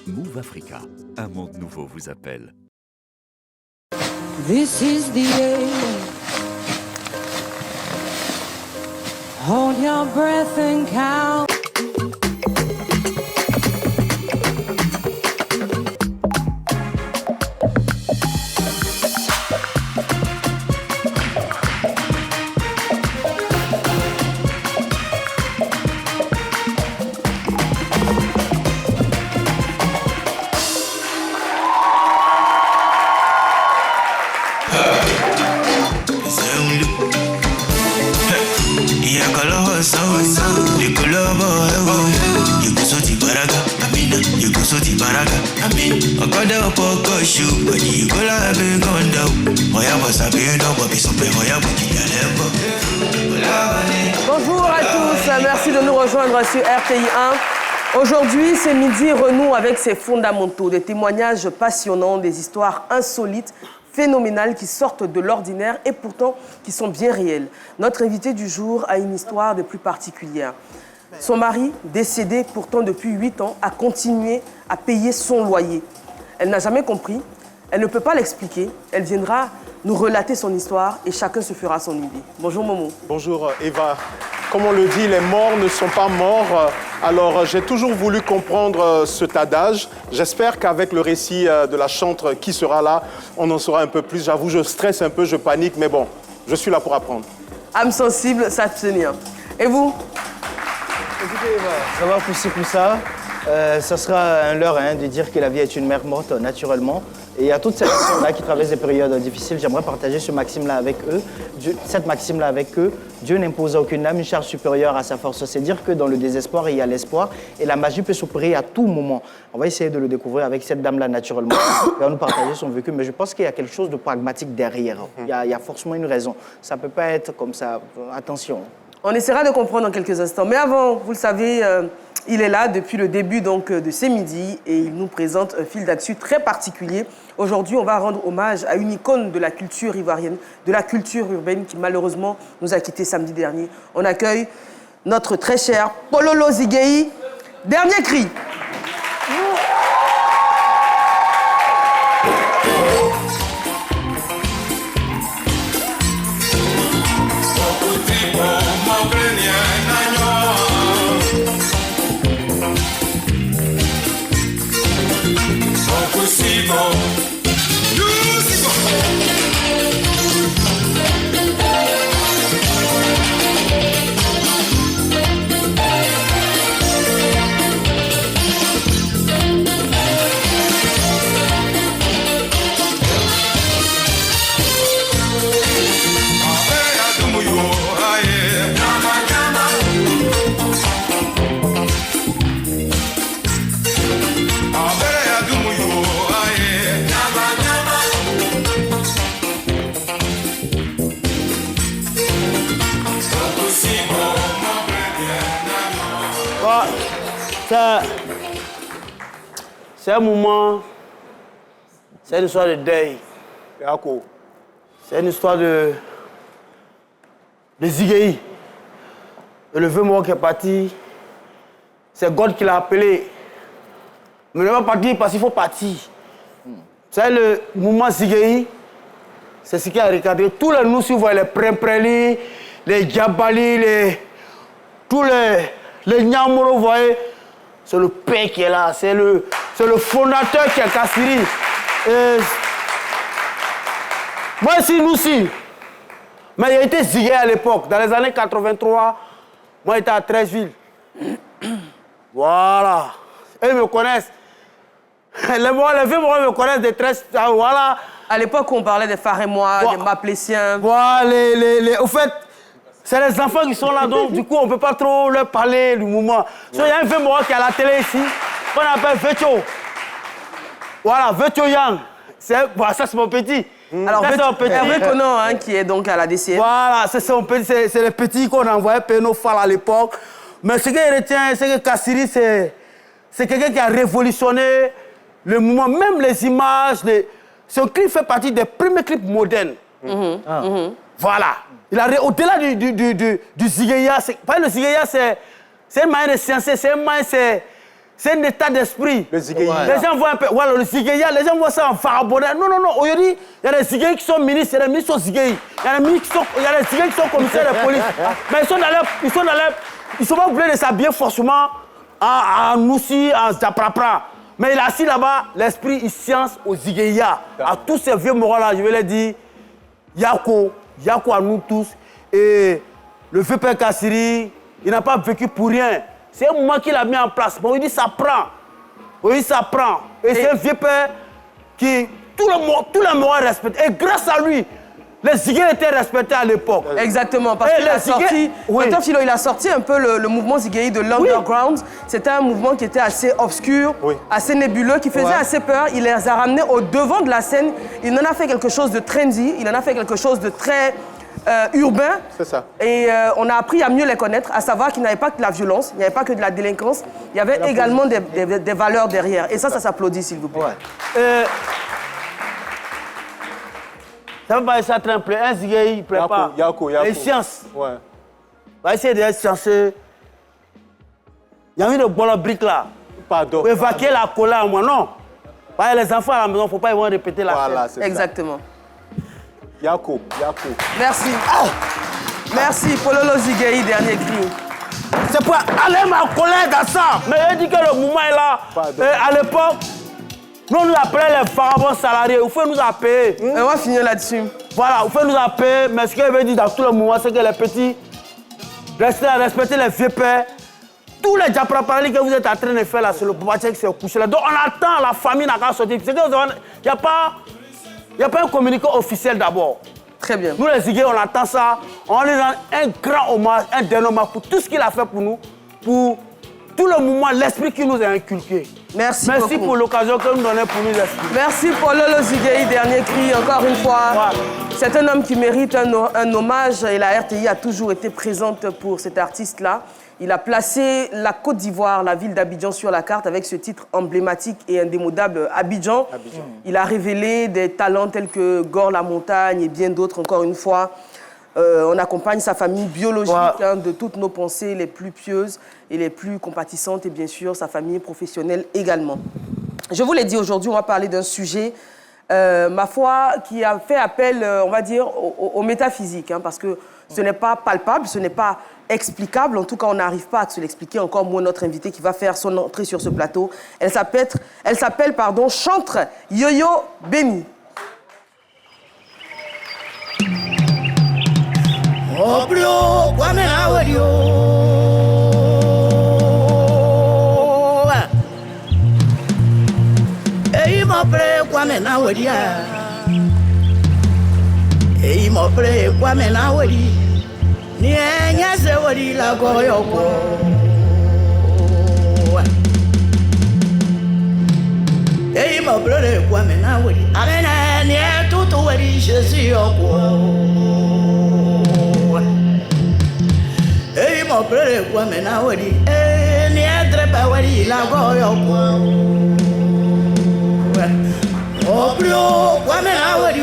Move Africa, un monde nouveau vous appelle. This is the end. Hold your breath and count. Bonjour à tous, merci de nous rejoindre sur RTI1. Aujourd'hui, c'est Midi renoue avec ses fondamentaux, des témoignages passionnants, des histoires insolites, phénoménales qui sortent de l'ordinaire et pourtant qui sont bien réelles. Notre invité du jour a une histoire des plus particulières. Son mari, décédé pourtant depuis 8 ans, a continué à payer son loyer. Elle n'a jamais compris, elle ne peut pas l'expliquer, elle viendra nous relater son histoire et chacun se fera son idée. Bonjour Momo. Bonjour Eva. Comme on le dit, les morts ne sont pas morts. Alors j'ai toujours voulu comprendre cet adage. J'espère qu'avec le récit de la chantre qui sera là, on en saura un peu plus. J'avoue, je stresse un peu, je panique, mais bon, je suis là pour apprendre. Âme sensible, s'abstenir. Et vous? Écoutez Eva, ça va pousser pour ça. Ça sera un leurre de dire que la vie est une mère morte naturellement. Et à toutes ces personnes-là qui traversent des périodes difficiles, j'aimerais partager cette maxime-là avec eux. Dieu n'impose à aucune âme une charge supérieure à sa force. C'est dire que dans le désespoir, il y a l'espoir et la magie peut s'opérer à tout moment. On va essayer de le découvrir avec cette dame-là naturellement. Elle va nous partager son vécu, mais je pense qu'il y a quelque chose de pragmatique derrière. Il y a forcément une raison. Ça ne peut pas être comme ça. Attention. On essaiera de comprendre dans quelques instants. Mais avant, vous le savez, il est là depuis le début de ces midis et il nous présente un fil d'actu très particulier. Aujourd'hui, on va rendre hommage à une icône de la culture ivoirienne, de la culture urbaine qui malheureusement nous a quittés samedi dernier. On accueille notre très cher Pololo Zigueyi. Dernier cri. C'est un moment, c'est une histoire de deuil. C'est une histoire de Zigueyi. Le vieux mort qui est parti, c'est God qui l'a appelé. Mais il ne va pas partir parce qu'il faut partir. C'est le mouvement Zigueyi, c'est ce qui a regardé. Tous les nous, si vous voyez les Prempreli, les Djabali, tous les Nyamoro, vous voyez, c'est le père qui est là, c'est le fondateur qui est Kassiri. Moi aussi, nous aussi. Mais il a été Zigueyi à l'époque, dans les années 83, moi j'étais à 13 Voilà. Et ils me connaissent. Les vieux me connaissent des 13. Voilà. À l'époque où on parlait des Farémois, des Mapléciens. Voilà, au fait, c'est les enfants qui sont là, donc du coup, on ne peut pas trop leur parler du mouvement. Il y a un vieux mort qui est à la télé ici, qu'on appelle Vetio. Voilà, Vetio Yang. Voilà, ça, c'est mon petit. Alors, Hervé Conan, qui est donc à la DCF. Voilà, c'est les petits qu'on envoyait Péno Fall à l'époque. Mais ce qu'il retient, c'est que Kassiri, c'est quelqu'un qui a révolutionné le mouvement, même les images. Son clip fait partie des premiers clips modernes. Voilà. Au-delà du Zigueya, le Zigueya, c'est un moyen de sciencer, c'est un moyen, C'est un état d'esprit. Le Zigueya. Les gens voient un peu. Voilà, le Zigueya, les gens voient ça en farabonnais. Non, non, non. Aujourd'hui, il y a des Zigueya qui sont ministres, il y a des ministres qui sont Zigueya. Il y a des Zigueya qui sont commissaires de police. Mais ils ne sont pas obligés de s'habiller forcément en Noussi, en Zaprapra. Mais il est assis là-bas, l'esprit, il science au Zigueya. À tous ces vieux moraux-là, je vais leur dire, Yako à nous tous. Et le vieux père Kassiri, il n'a pas vécu pour rien. C'est un moment qu'il a mis en place. Bon, il dit ça prend. Oui, ça prend. Et c'est un vieux père qui, tout le monde respecte. Et grâce à lui, les Zigueya étaient respectés à l'époque. Exactement, parce qu'il a sorti, Tonton Philo, il a sorti un peu le mouvement Zigueya de l'underground. C'était un mouvement qui était assez obscur, assez nébuleux, qui faisait assez peur. Il les a ramenés au devant de la scène. Il en a fait quelque chose de trendy, il en a fait quelque chose de très urbain. C'est ça. Et on a appris à mieux les connaître, à savoir qu'il n'y avait pas que de la violence, il n'y avait pas que de la délinquance, il y avait également des valeurs derrière. Et ça s'applaudit, s'il vous plaît. Ça va pas ça très peu. Un Zigueya, il prépare. Yako. Les sciences. Ouais. On va essayer d'être scienceux. Il y a envie de boire la brique là. Pardon. Pour évacuer la colère, moi, non. Parce que les enfants à la maison, il ne faut pas ils vont répéter la Voilà, scène. c'est ça. Exactement. Yako. Merci. Merci, Pololo Zigueya, dernier cri. C'est pour aller ma colère dans ça. Mais il dit que le mouvement est là. À l'époque, nous appelons les pharaons salariés. Il faut nous appeler. On va finir là-dessus. Voilà, il faut nous appeler. Mais ce qu'il veut dire dans tout le mouvement, c'est que les petits, respectez les vieux pères. Tous les diapraparalis que vous êtes en train de faire là, c'est le pouvoir qui s'est couché là. Donc on attend, la famille n'a qu'à sortir. Il n'y a pas un communiqué officiel d'abord. Très bien. Nous les Zigueya, on attend ça. On lui rend un grand hommage, un dernier hommage pour tout ce qu'il a fait pour nous, pour tout le mouvement, l'esprit qu'il nous a inculqué. Merci beaucoup pour l'occasion que nous donnez pour nous l'esprit. Merci Pololo Zigueya, dernier cri, encore une fois. C'est un homme qui mérite un hommage et la RTI a toujours été présente pour cet artiste-là. Il a placé la Côte d'Ivoire, la ville d'Abidjan sur la carte avec ce titre emblématique et indémodable, Abidjan. Il a révélé des talents tels que Gore la Montagne et bien d'autres, encore une fois. On accompagne sa famille biologique de toutes nos pensées les plus pieuses et les plus compatissantes et bien sûr sa famille professionnelle également. Je vous l'ai dit, aujourd'hui on va parler d'un sujet, ma foi, qui a fait appel, on va dire, au métaphysique, hein, parce que ce n'est pas palpable, ce n'est pas explicable. En tout cas, on n'arrive pas à se l'expliquer, encore moins notre invité qui va faire son entrée sur ce plateau. Elle s'appelle, Chantre Yo-Yo Béni. Ni enya se wori la goyo ko Ei mo brother kwa me na wori Amena ni tutu wori Jésus yoko Ei mo brother kwa me na wori ni drepa wori la goyo ko O bro kwa me na wori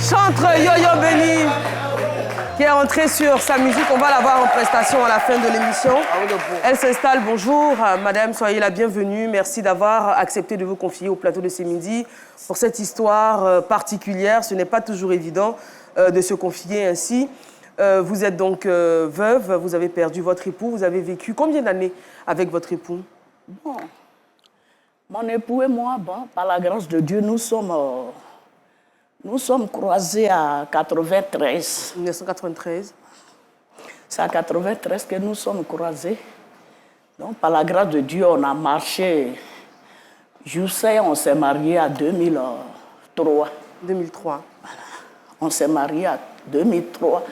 Chantre Yo-Yo Béni, qui est rentrée sur sa musique. On va la voir en prestation à la fin de l'émission. Elle s'installe. Bonjour, madame, soyez la bienvenue. Merci d'avoir accepté de vous confier au plateau de ce midi pour cette histoire particulière. Ce n'est pas toujours évident de se confier ainsi. Vous êtes donc veuve, vous avez perdu votre époux. Vous avez vécu combien d'années avec votre époux? Bon, mon époux et moi, bon, par la grâce de Dieu, nous sommes croisés à 93. 1993. C'est à 93 que nous sommes croisés. Donc, par la grâce de Dieu, on a marché. Je sais, on s'est mariés à 2003. 2003. Voilà. On s'est mariés à 2003.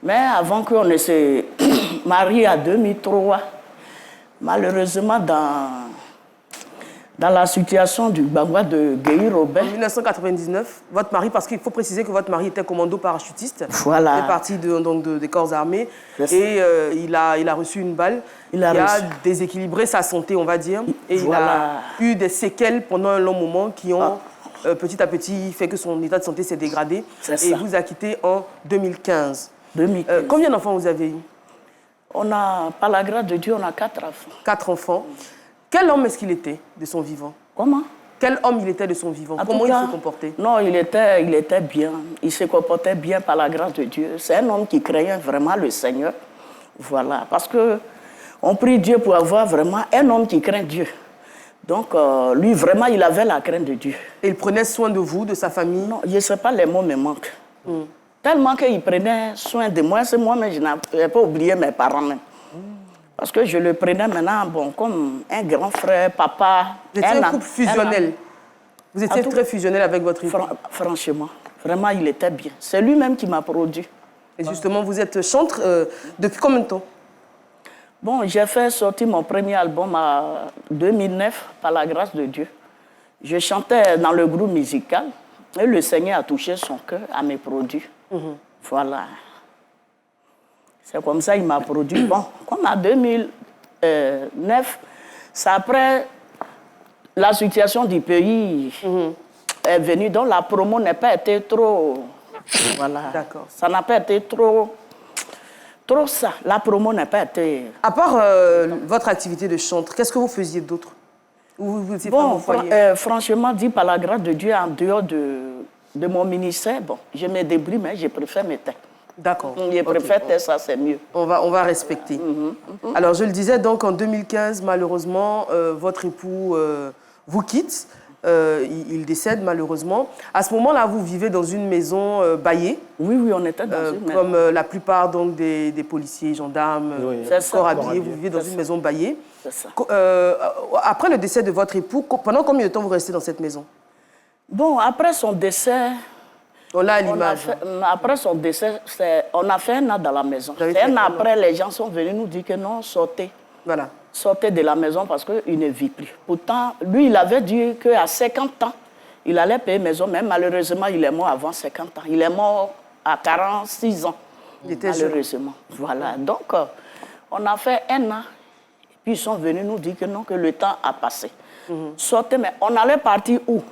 Mais avant qu'on ne se marie à 2003, malheureusement, dans la situation du Bagua de Guéhi Robin. En 1999, votre mari, parce qu'il faut préciser que votre mari était commando parachutiste. Voilà. Il est parti des corps armés. Et il a reçu une balle qui a déséquilibré sa santé, on va dire. Et il a eu des séquelles pendant un long moment qui ont petit à petit fait que son état de santé s'est dégradé. Et vous a quitté en 2015. Combien d'enfants vous avez eu? On a, par la grâce de Dieu, on a 4 enfants. 4 enfants. Quel homme est-ce qu'il était de son vivant? Comment? Quel homme il était de son vivant? En Comment tout il cas, se comportait? Non, il était bien. Il se comportait bien par la grâce de Dieu. C'est un homme qui craignait vraiment le Seigneur. Voilà. Parce que on prie Dieu pour avoir vraiment un homme qui craint Dieu. Donc, lui, vraiment, il avait la crainte de Dieu. Et il prenait soin de vous, de sa famille? Non, je ne sais pas, les mots me manquent. Tellement qu'il prenait soin de moi, c'est moi-même, je n'avais pas oublié mes parents même. Parce que je le prenais maintenant, bon, comme un grand frère, papa. Vous étiez un couple fusionnel. Vous étiez très fusionnel avec votre époux. Franchement, vraiment, il était bien. C'est lui-même qui m'a produit. Et justement, vous êtes chantre depuis combien de temps? Bon, j'ai fait sortir mon premier album en 2009, par la grâce de Dieu. Je chantais dans le groupe musical et le Seigneur a touché son cœur à mes produits. Voilà. C'est comme ça qu'il m'a produit. Bon, comme en 2009, c'est après la situation du pays est venue, donc la promo n'a pas été trop... Voilà. D'accord. Ça n'a pas été trop ça. La promo n'a pas été... À part votre activité de chantre, qu'est-ce que vous faisiez d'autre? Vous étiez Bon, au foyer? franchement, dit par la grâce de Dieu, en dehors de mon ministère, bon, je me débrouille, mais je préfère me taire. D'accord. Je préfère taire, ça, c'est mieux. On va respecter. Alors, je le disais, donc, en 2015, malheureusement, votre époux vous quitte. Il décède, malheureusement. À ce moment-là, vous vivez dans une maison baillée. Oui, on était dans une maison. Comme la plupart donc, des policiers, gendarmes, corps habillés, vous vivez dans une maison baillée. C'est ça. Après le décès de votre époux, pendant combien de temps vous restez dans cette maison? Bon, après son décès... On a l'image. Après son décès, on a fait un an dans la maison. Un an après, les gens sont venus nous dire que non, sortez. Voilà. Sortez de la maison parce qu'il ne vit plus. Pourtant, lui, il avait dit qu'à 50 ans, il allait payer maison, mais malheureusement, il est mort avant 50 ans. Il est mort à 46 ans. Il était malheureusement. Voilà. Donc, on a fait un an. Et puis, ils sont venus nous dire que non, que le temps a passé. Sortez, mais on allait partir où?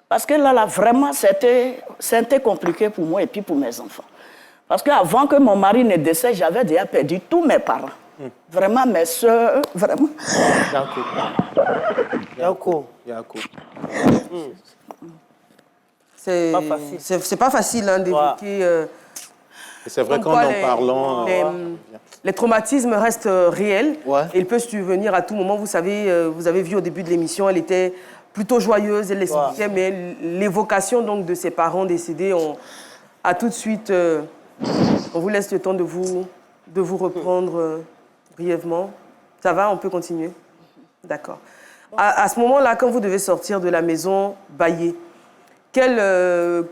Parce que là, vraiment, c'était compliqué pour moi et puis pour mes enfants. Parce qu'avant que mon mari ne décède, j'avais déjà perdu tous mes parents. Vraiment, mes soeurs, vraiment. Yako. C'est pas facile. C'est pas facile hein, d'évoquer. C'est vrai qu'en en parlant... Les traumatismes restent réels. Ouais. Et ils peuvent survenir à tout moment. Vous savez, vous avez vu au début de l'émission, elle était plutôt joyeuse, elle l'expliquait, mais l'évocation donc de ses parents décédés, a tout de suite... on vous laisse le temps de vous reprendre brièvement. Ça va, on peut continuer? D'accord. À ce moment-là, quand vous devez sortir de la maison baillée, quelle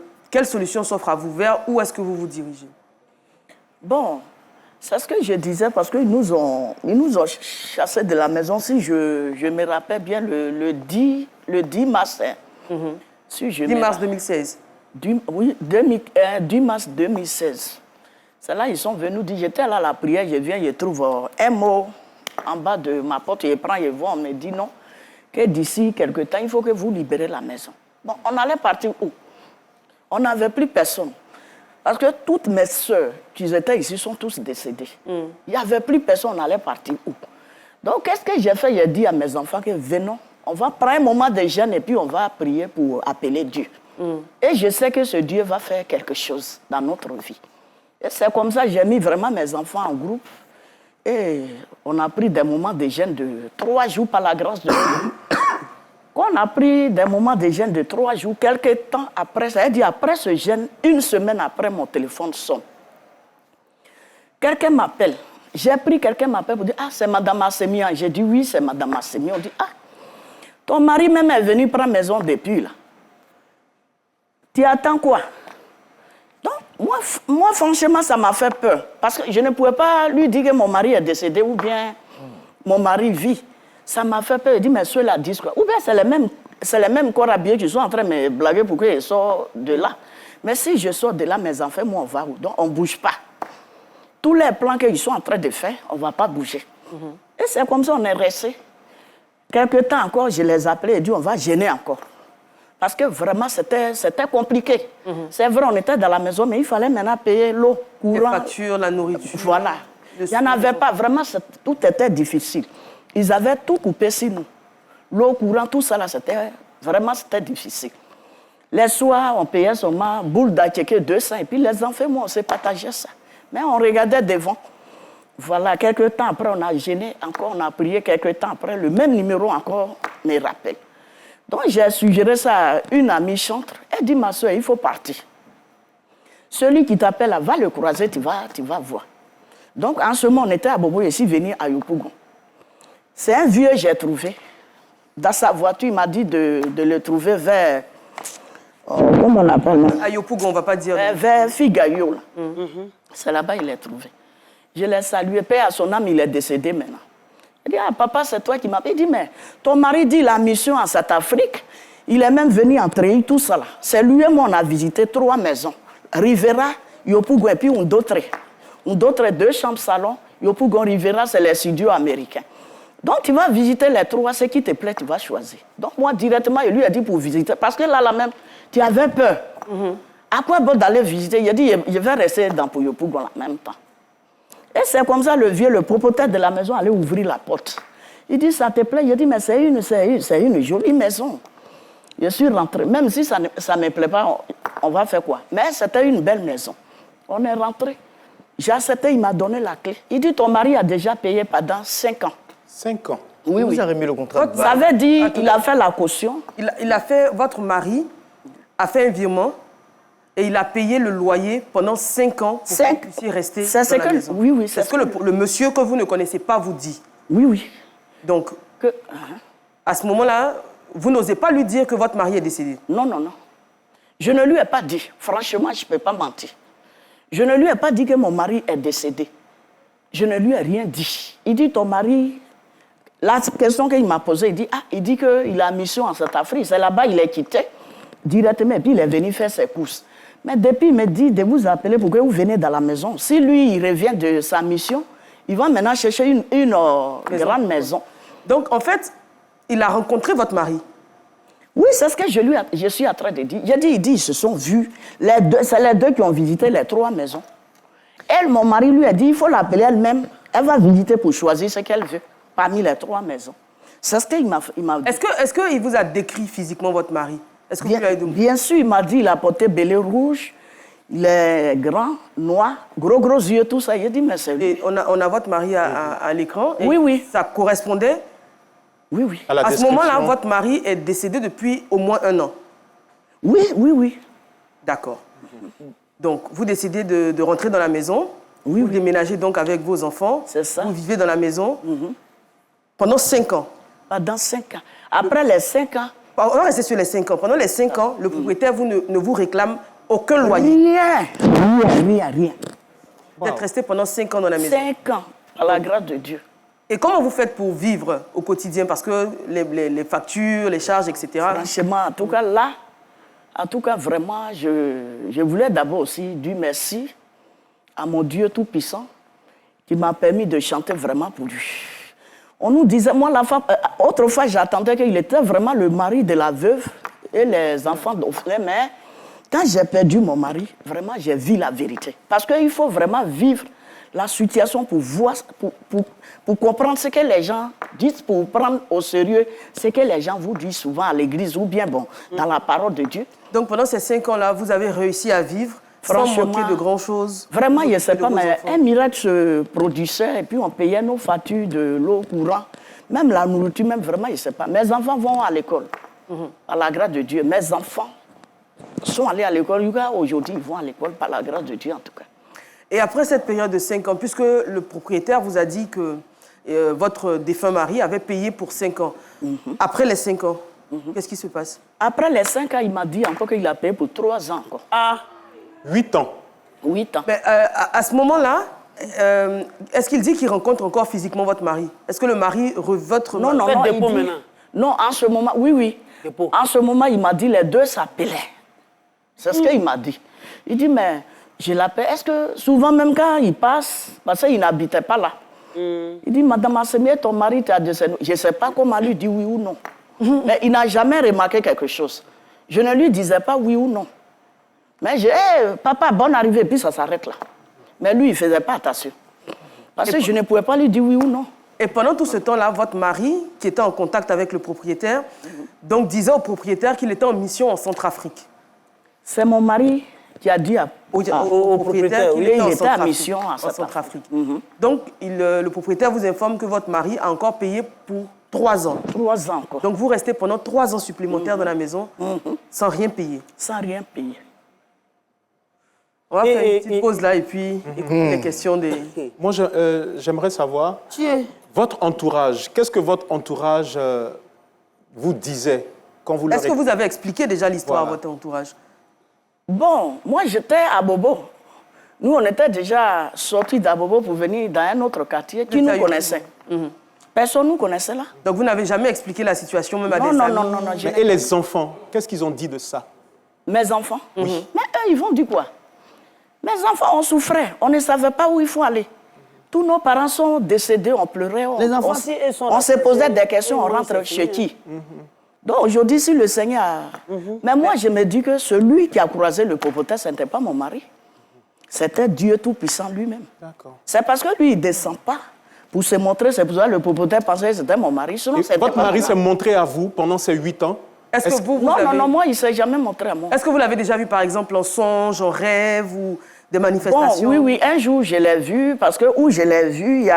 solution s'offre à vous? Vers où est-ce que vous vous dirigez? Bon, c'est ce que je disais parce qu'ils nous ont chassés de la maison. Si je me rappelle bien, le 10 mars. Si 10 mars 2016. Oui, 10 mars 2016. C'est là ils sont venus dire, j'étais là à la prière, je viens, je trouve un mot en bas de ma porte, je prends, je vois, on me dit non, que d'ici quelque temps, il faut que vous libérez la maison. Bon, on allait partir où? On n'avait plus personne. Parce que toutes mes soeurs qui étaient ici sont tous décédées. Il n'y avait plus personne, on allait partir où? Donc, qu'est-ce que j'ai fait? J'ai dit à mes enfants que venons, on va prendre un moment de jeûne et puis on va prier pour appeler Dieu. Et je sais que ce Dieu va faire quelque chose dans notre vie. Et c'est comme ça que j'ai mis vraiment mes enfants en groupe. Et on a pris des moments de jeûne de 3 jours par la grâce de Dieu. Quand on a pris des moments de jeûne de 3 jours, quelques temps après, ça veut dire après ce jeûne, une semaine après, mon téléphone sonne. Quelqu'un m'appelle. J'ai pris quelqu'un m'appelle pour dire, ah, c'est Madame Assemian. J'ai dit, oui, c'est Madame Assemian. On dit, ah, ton mari même est venu prendre maison depuis là. Tu attends quoi? Donc, moi, franchement, ça m'a fait peur. Parce que je ne pouvais pas lui dire que mon mari est décédé ou bien mon mari vit. Ça m'a fait peur. Il dit, mais ceux-là disent quoi? Ou bien c'est les mêmes corps habillés qui sont en train de me blaguer pour que je sorte de là. Mais si je sors de là, mes enfants, moi, on va où? Donc, on ne bouge pas. Tous les plans qu'ils sont en train de faire, on ne va pas bouger. Et c'est comme ça qu'on est resté. Quelque temps encore, je les appelais et dit, on va gêner encore. Parce que vraiment, c'était compliqué. C'est vrai, on était dans la maison, mais il fallait maintenant payer l'eau, courant. Les factures, la nourriture. Voilà. Il n'y en avait pas. Vraiment, tout était difficile. Ils avaient tout coupé sur nous. L'eau courant, tout ça, là, c'était difficile. Les soirs, on payait seulement boule d'attiqué 200. Et puis les enfants, moi, on s'est partagé ça. Mais on regardait devant. Voilà, quelques temps après, on a gêné encore, on a prié quelques temps après. Le même numéro encore me rappelle. Donc, j'ai suggéré ça à une amie chantre. Elle dit, ma soeur, il faut partir. Celui qui t'appelle, va le croiser, tu vas voir. Donc, en ce moment, on était à Bobo, ici, venu à Yopougon. C'est un vieux que j'ai trouvé. Dans sa voiture, il m'a dit de le trouver vers... comment on appelle? À Yopougon, on ne va pas dire... Vers Figayo. C'est là-bas qu'il est trouvé. Je l'ai salué. Paix à son âme, il est décédé maintenant. Il dit, ah, papa, c'est toi qui m'as... Il dit, mais ton mari dit la mission en Centrafrique. Il est même venu en Treillis, tout ça là. C'est lui et moi, on a visité 3 maisons. Rivera, Yopougon et puis un d'autres. Un d'autres 2 chambres salon. Yopougon, Rivera, c'est les studios américains. Donc, tu vas visiter les 3, ce qui te plaît, tu vas choisir. Donc, moi, directement, il lui a dit pour visiter. Parce que là même, tu avais peur. À quoi bon d'aller visiter? Il a dit, je vais rester dans Yopougon en même temps. Et c'est comme ça, le vieux, le propriétaire de la maison, allait ouvrir la porte. Il dit, ça te plaît? Il dit, mais c'est une jolie maison. Je suis rentré. Même si ça ne me plaît pas, on va faire quoi? Mais c'était une belle maison. On est rentré. J'ai accepté, il m'a donné la clé. Il dit, ton mari a déjà payé pendant 5 ans. 5 ans. Oui, oui. Vous avez remis le contrat. Ça veut dire qu'il a fait la caution. Il a fait, votre mari a fait un virement et il a payé le loyer pendant 5 ans pour que vous puissiez rester dans la maison. Oui, oui. C'est ce que le monsieur que vous ne connaissez pas vous dit. Oui, oui. Donc, à ce moment-là, vous n'osez pas lui dire que votre mari est décédé? Non, non, non. Je ne lui ai pas dit. Franchement, je ne peux pas mentir. Je ne lui ai pas dit que mon mari est décédé. Je ne lui ai rien dit. Il dit, ton mari... La question qu'il m'a posée, il dit qu'il a mission en Centrafrique. C'est là-bas, il est quitté directement et puis il est venu faire ses courses. Mais depuis, il me dit de vous appeler pour que vous venez dans la maison. Si lui, il revient de sa mission, il va maintenant chercher une grande maison. Donc, en fait, il a rencontré votre mari? Oui, c'est ce que je suis en train de dire. Il dit, ils se sont vus. C'est les 2 qui ont visité les 3 maisons. Elle, mon mari, lui a dit, il faut l'appeler elle-même. Elle va visiter pour choisir ce qu'elle veut. Parmi les 3 maisons. C'est ce qu'il m'a dit. Est-ce qu'il vous a décrit physiquement votre mari? Est-ce que vous lui avez dit? Bien sûr, il m'a dit, il a porté belé rouge, il est grand, noir, gros yeux, tout ça. Il a dit, mais c'est lui. Et on a votre mari à l'écran. Oui, oui. Ça correspondait? Oui, oui. À ce moment-là, votre mari est décédé depuis au moins 1 an? Oui, oui, oui. D'accord. Donc, vous décidez de rentrer dans la maison. Oui, vous déménagez donc avec vos enfants. C'est ça. Vous vivez dans la maison. Pendant 5 ans. Pendant 5 ans. Après les 5 ans... On va rester sur les 5 ans. Pendant les 5 ans, le propriétaire ne vous réclame aucun loyer. Rien. Vous êtes resté pendant 5 ans dans la maison. 5 ans, par la grâce de Dieu. Et comment vous faites pour vivre au quotidien? Parce que les factures, les charges, etc. Franchement, en tout cas, là, vraiment, je voulais d'abord aussi dire merci à mon Dieu Tout-Puissant qui m'a permis de chanter vraiment pour lui. On nous disait, moi, autrefois, j'attendais qu'il était vraiment le mari de la veuve et les enfants d'orphelins, mais quand j'ai perdu mon mari, vraiment, j'ai vu la vérité. Parce qu'il faut vraiment vivre la situation pour voir, pour comprendre ce que les gens disent, pour prendre au sérieux ce que les gens vous disent souvent à l'église ou bien dans la parole de Dieu. Donc, pendant ces 5 ans-là, vous avez réussi à vivre sans manquer de grand-chose? Vraiment, je ne sais pas, mais un miracle se produisait et puis on payait nos factures de l'eau courant. Même la nourriture, même vraiment, je ne sais pas. Mes enfants vont à l'école, par la grâce de Dieu. Mes enfants sont allés à l'école. Aujourd'hui, ils vont à l'école par la grâce de Dieu, en tout cas. Et après cette période de 5 ans, puisque le propriétaire vous a dit que votre défunt mari avait payé pour 5 ans, après les 5 ans, qu'est-ce qui se passe? Après les 5 ans, il m'a dit encore qu'il a payé pour 3 ans encore. 8 ans. 8 ans. Mais à ce moment-là, est-ce qu'il dit qu'il rencontre encore physiquement votre mari? Est-ce que le mari, votre non, non, non, dépôt maintenant. Non, en ce moment, oui. Dépôt. En ce moment, il m'a dit les 2 s'appelaient. C'est ce qu'il m'a dit. Il dit, mais je l'appelle. Est-ce que souvent, même quand il passe, parce qu'il n'habitait pas là, il dit, Madame Assemie, ton mari t'a décédé. Je ne sais pas comment lui dire oui ou non. Mais il n'a jamais remarqué quelque chose. Je ne lui disais pas oui ou non. Mais j'ai dit, hey, papa, bonne arrivée, puis ça s'arrête là. Mais lui, il ne faisait pas attention. Parce que je ne pouvais pas lui dire oui ou non. Et pendant tout ce temps-là, votre mari, qui était en contact avec le propriétaire, donc disait au propriétaire qu'il était en mission en Centrafrique. C'est mon mari qui a dit Au propriétaire qu'il oui, il était en Centrafrique, mission en Centrafrique. Donc, le propriétaire vous informe que votre mari a encore payé pour 3 ans. 3 ans encore. Donc, vous restez pendant 3 ans supplémentaires dans la maison sans rien payer. Sans rien payer. On va faire une petite pause là et puis écouter les questions des... Moi, j'aimerais savoir, votre entourage, qu'est-ce que votre entourage vous disait quand vous leur... Est-ce que vous avez expliqué déjà l'histoire Voilà. à votre entourage? Bon, moi j'étais à Bobo. Nous, on était déjà sortis d'Abobo pour venir dans un autre quartier qui nous connaissait. Personne ne nous connaissait là. Donc vous n'avez jamais expliqué la situation même à des Non, amis? non, non, non. Et les enfants, qu'est-ce qu'ils ont dit de ça? Mes enfants? Mais eux, ils vont dire quoi? Mes enfants, on souffrait. On ne savait pas où il faut aller. Tous nos parents sont décédés, on pleurait. Les enfants, si ils sont on se posait des questions, on rentre chez qui? Donc aujourd'hui, si le Seigneur... Mais moi, je me dis que celui qui a croisé le popotin, ce n'était pas mon mari. C'était Dieu Tout-Puissant lui-même. C'est parce que lui, il ne descend pas pour se montrer. C'est pour ça que le popotin pensait que c'était mon mari. Sinon, Votre mari s'est montré à vous pendant ces 8 ans? Est-ce que vous Non, avez... non, non, moi, il ne s'est jamais montré à moi. Est-ce que vous l'avez déjà vu, par exemple, en songe, en rêve ou des manifestations? Bon, oui, un jour, je l'ai vu, parce que où je l'ai vu,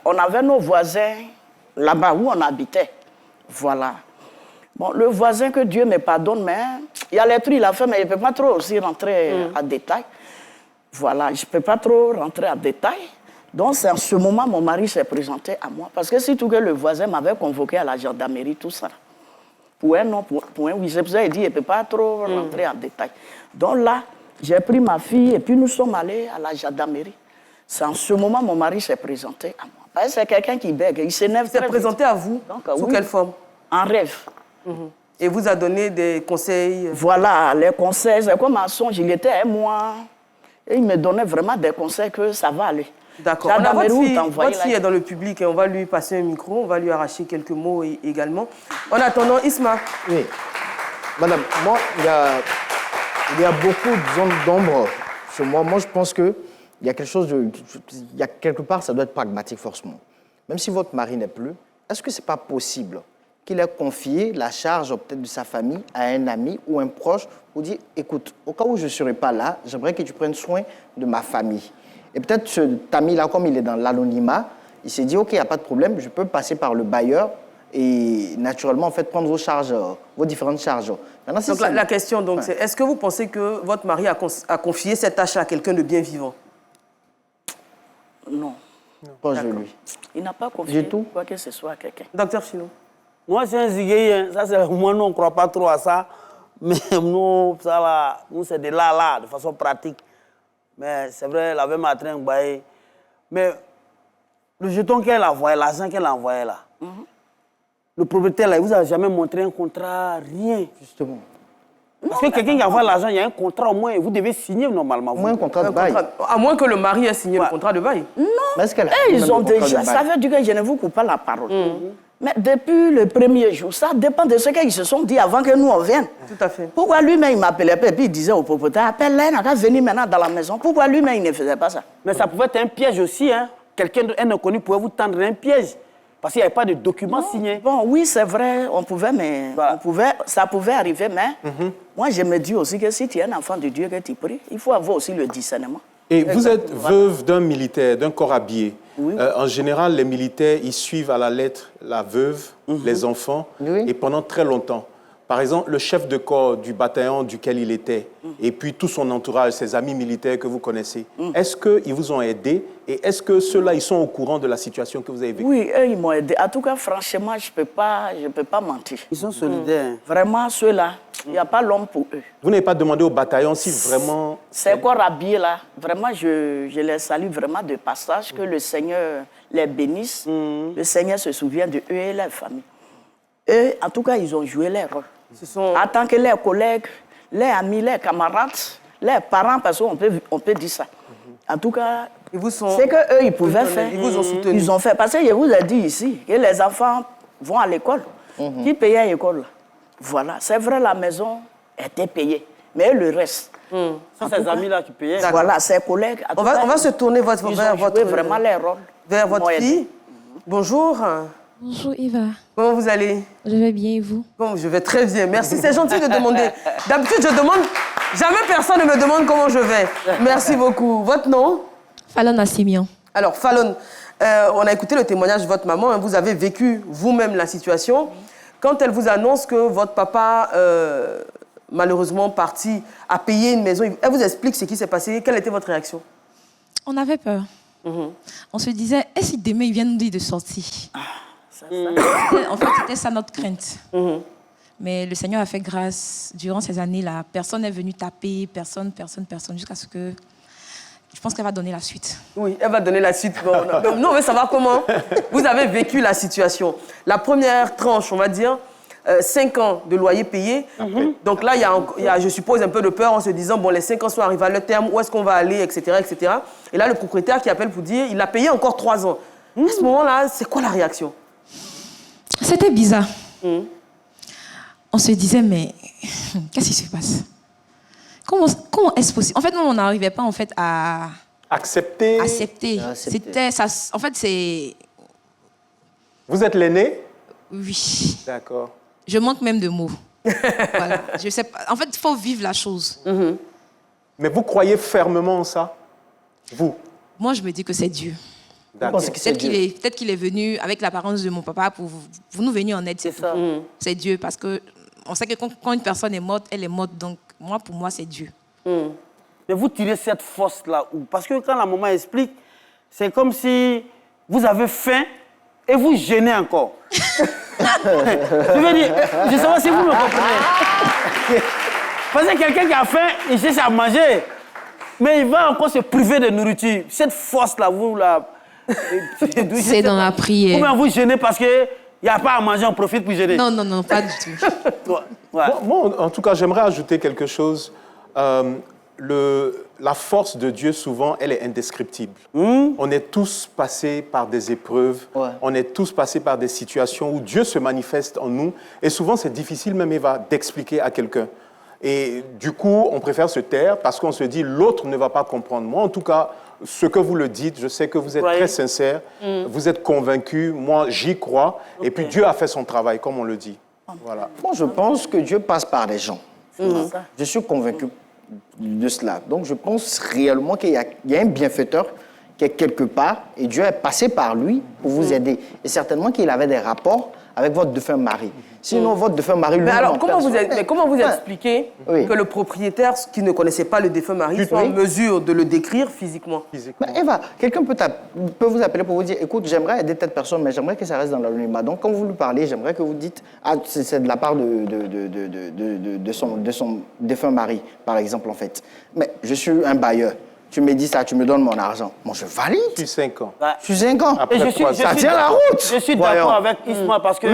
on avait nos voisins là-bas où on habitait. Voilà. Bon, le voisin, que Dieu me pardonne, mais il y a les trucs qu'il a fait, mais je ne peux pas trop aussi rentrer en détail. Voilà, je ne peux pas trop rentrer en détail. Donc, c'est en ce moment mon mari s'est présenté à moi. Parce que si tout que le voisin m'avait convoqué à la gendarmerie, tout ça. Pour un non, pour un oui. C'est pour ça qu'il dit, il ne peut pas trop rentrer en détail. Donc là, j'ai pris ma fille et puis nous sommes allés à la gendarmerie. C'est en ce moment mon mari s'est présenté à moi. Parce que c'est quelqu'un qui bègue, il s'énerve. Il s'est présenté à vous? Donc, sous oui. quelle forme? En rêve. Et vous a donné des conseils? Voilà, les conseils. C'est comme un songe, il était un mois. Et il me donnait vraiment des conseils que ça va aller. D'accord. Votre fille est dans le public et on va lui passer un micro, on va lui arracher quelques mots également. En attendant, Isma. Oui. Madame, moi, il y a beaucoup de zones d'ombre sur moi. Moi, je pense qu'il y a quelque chose de... Il y a quelque part, ça doit être pragmatique forcément. Même si votre mari n'est plus, est-ce que ce n'est pas possible qu'il ait confié la charge peut-être de sa famille à un ami ou un proche pour dire, écoute, au cas où je ne serai pas là, j'aimerais que tu prennes soin de ma famille. Et peut-être cet ami-là, comme il est dans l'anonymat, il s'est dit, OK, il n'y a pas de problème, je peux passer par le bailleur et naturellement, en fait, prendre vos différentes charges. Maintenant, donc la question, donc, c'est, est-ce que vous pensez que votre mari a confié cette tâche à quelqu'un de bien vivant? Non. Proche de lui. Il n'a pas confié tout. quoi que ce soit à quelqu'un. Docteur Philo. Moi, c'est un zigueï. Ça, c'est moi, nous, on ne croit pas trop à ça. Mais nous, ça, là, nous c'est de là, de façon pratique. Mais c'est vrai, elle avait matin, mais le jeton qu'elle a envoyé, l'argent qu'elle a envoyé là, le propriétaire, là, il ne vous a jamais montré un contrat, rien. Justement. Parce que quelqu'un qui envoie l'argent, il y a un contrat au moins, vous devez signer normalement. Au moins un contrat de bail. À moins que le mari ait signé le contrat de bail. Non. Mais est-ce qu'elle a Ils ont déjà, ça veut dire que je ne vous coupe pas la parole. Mais depuis le premier jour, ça dépend de ce qu'ils se sont dit avant que nous on vienne. Tout à fait. Pourquoi lui-même il m'appelait pas et puis il disait au propriétaire, appelle-la, elle n'a qu'à venir maintenant dans la maison. Pourquoi lui-même il ne faisait pas ça? Mais ça pouvait être un piège aussi, hein. Quelqu'un d'un inconnu pouvait vous tendre un piège. Parce qu'il n'y avait pas de documents signés. Bon, oui, c'est vrai, on pouvait, mais Voilà. ça pouvait arriver, mais moi je me dis aussi que si tu es un enfant de Dieu que tu pries, il faut avoir aussi le discernement. Et vous êtes veuve d'un militaire, d'un corps habillé. Oui. En général, les militaires, ils suivent à la lettre la veuve, les enfants, Oui. et pendant très longtemps. Par exemple, le chef de corps du bataillon duquel il était, et puis tout son entourage, ses amis militaires que vous connaissez, est-ce qu'ils vous ont aidé et est-ce que ceux-là, ils sont au courant de la situation que vous avez vécue? Oui, eux, ils m'ont aidé. En tout cas, franchement, je peux pas mentir. Ils sont solidaires. Vraiment, ceux-là, il n'y a pas l'homme pour eux. Vous n'avez pas demandé au bataillon si vraiment... Ces corps habillés là, vraiment, je les salue vraiment de passage, que le Seigneur les bénisse. Le Seigneur se souvient de eux et leur famille. Eux, en tout cas, ils ont joué leur rôle. En tant que leurs collègues, leurs amis, leurs camarades, leurs parents, parce qu'on peut dire ça. En tout cas, c'est qu'eux, ils pouvaient faire. Ils vous ont soutenu. Ils ont fait. Parce que je vous ai dit ici que les enfants vont à l'école. Qui payait l'école? Voilà. C'est vrai, la maison était payée. Mais le reste, Ce sont ses amis-là qui payaient. Voilà, ses collègues. On va se tourner vers Ils ont joué vraiment leur rôle. vers votre Moi, fille. Bonjour. Bonjour Eva, Comment vous allez? je vais bien et vous? Bon, je vais très bien. Merci, c'est gentil de demander. D'habitude, je demande... Jamais personne ne me demande comment je vais. Merci beaucoup. Votre nom? Fallon Assimian. Alors, Fallon, on a écouté le témoignage de votre maman. Hein, vous avez vécu vous-même la situation. Quand elle vous annonce que votre papa, malheureusement parti, a payé une maison, elle vous explique ce qui s'est passé. Quelle était votre réaction? On avait peur. On se disait, et si demain il vient nous dire de sortir? En fait, c'était ça notre crainte. Mais le Seigneur a fait grâce. Durant ces années-là, personne n'est venu taper, personne, jusqu'à ce que... Je pense qu'elle va donner la suite. Oui, elle va donner la suite. Bon, nous, on veut savoir comment vous avez vécu la situation. La première tranche, on va dire, 5 ans de loyer payé. Donc là, il y a, je suppose, un peu de peur en se disant, bon, les 5 ans sont arrivés à leur terme, où est-ce qu'on va aller, etc., etc. Et là, le propriétaire qui appelle pour dire, il a payé encore 3 ans. À ce moment-là, c'est quoi la réaction? C'était bizarre. On se disait, mais qu'est-ce qui se passe? Comment est-ce possible? En fait, nous, on n'arrivait pas en fait, à Accepter. accepter. C'était ça. En fait, c'est... Vous êtes l'aîné? Oui. D'accord. Je manque même de mots. Voilà. Je sais pas. En fait, il faut vivre la chose. Mais vous croyez fermement en ça? Vous? Moi, je me dis que c'est Dieu. D'accord. Peut-être qu'il est venu avec l'apparence de mon papa pour nous venir en aide. C'est ça. C'est Dieu, parce que on sait que quand une personne est morte, elle est morte. Donc, pour moi, c'est Dieu. Mais vous tirez cette force-là où? Parce que quand la maman explique, c'est comme si vous avez faim et vous gênez encore. Je veux dire, je ne sais pas si vous me comprenez. Parce que quelqu'un qui a faim, il cherche à manger, mais il va encore se priver de nourriture. Cette force-là, vous la... C'est dans la prière. Ou bien vous gênez parce qu'il n'y a pas à manger, on profite pour gêner. Non, pas du tout. Ouais. Moi, en tout cas, j'aimerais ajouter quelque chose. La force de Dieu, souvent, elle est indescriptible. On est tous passés par des épreuves, on est tous passés par des situations où Dieu se manifeste en nous. Et souvent, c'est difficile, même Eva, d'expliquer à quelqu'un. Et du coup, on préfère se taire parce qu'on se dit l'autre ne va pas comprendre. Moi, en tout cas, ce que vous le dites, je sais que vous êtes très sincère, vous êtes convaincu, moi, j'y crois. Et puis, Dieu a fait son travail, comme on le dit. Voilà. Bon, je pense que Dieu passe par les gens. Je suis convaincu de cela. Donc, je pense réellement qu'il y a un bienfaiteur qui est quelque part et Dieu est passé par lui pour vous aider. Et certainement qu'il avait des rapports avec votre défunt mari. Sinon, votre défunt mari... Mais alors, comment vous expliquez Oui. que le propriétaire, qui ne connaissait pas le défunt mari, soit en mesure de le décrire physiquement? Mais Eva, quelqu'un peut vous appeler pour vous dire, écoute, j'aimerais aider telle personne, mais j'aimerais que ça reste dans l'anonymat. Donc, quand vous lui parlez, j'aimerais que vous dites, ah, c'est de la part de son défunt mari, par exemple, en fait. Mais je suis un bailleur. Tu me dis ça, tu me donnes mon argent. Moi, je valide. Depuis 5 ans. Je suis 5 ans. Après ça tient la route. Je suis d'accord avec Isma parce que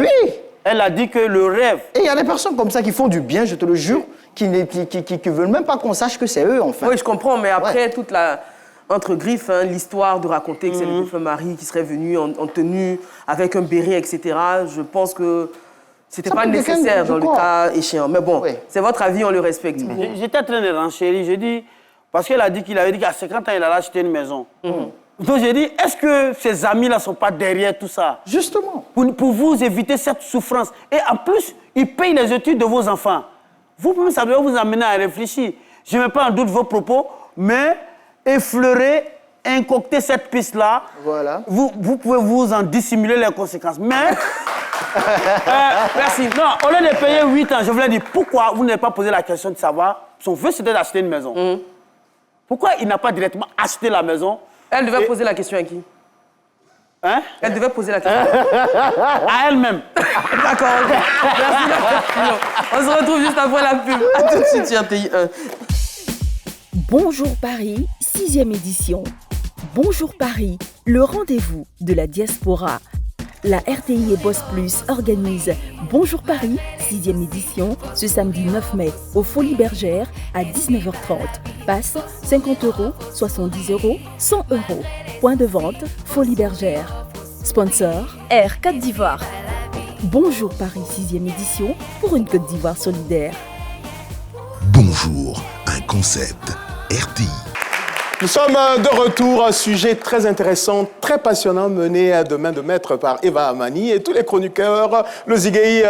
elle a dit que le rêve... Et il y a des personnes comme ça qui font du bien, je te le jure, qui ne veulent même pas qu'on sache que c'est eux, enfin. Oui, je comprends, mais après, toute la... Entre griffes, hein, l'histoire de raconter que c'est le défunt mari qui serait venu en tenue, avec un béret, etc., je pense que c'était pas nécessaire dans le cas échéant. Mais bon, c'est votre avis, on le respecte. J'étais en train de renchérir, j'ai dit... Parce qu'elle a dit qu'il avait dit qu'à 50 ans, il allait acheter une maison. Donc j'ai dit, est-ce que ces amis-là ne sont pas derrière tout ça? Justement. Pour vous éviter cette souffrance. Et en plus, ils payent les études de vos enfants. Vous-même, ça doit vous amener à réfléchir. Je ne mets pas en doute vos propos, mais effleurer, incocter cette piste-là, vous pouvez vous en dissimuler les conséquences. Mais... merci. Non, au lieu de payer 8 ans, je voulais dire, pourquoi vous n'avez pas posé la question de savoir, son vœu c'était d'acheter une maison. Pourquoi il n'a pas directement acheté la maison? Elle devait poser la question à qui? Hein? Elle devait poser la question à elle-même. D'accord, merci. On se retrouve juste après la pub. À tout de suite sur RTI 1. Bonjour Paris, 6e édition. Bonjour Paris, le rendez-vous de la diaspora. La RTI et Boss Plus organisent Bonjour Paris, 6e édition, ce samedi 9 mai, au Folies Bergère à 19h30. Passe 50 €, 70 €, 100 €. Point de vente, Folies Bergère. Sponsor, Air Côte d'Ivoire. Bonjour Paris, 6e édition, pour une Côte d'Ivoire solidaire. Bonjour, un concept. RTI. Nous sommes de retour à un sujet très intéressant, très passionnant, mené de main de maître par Eva Amani et tous les chroniqueurs, le Zigei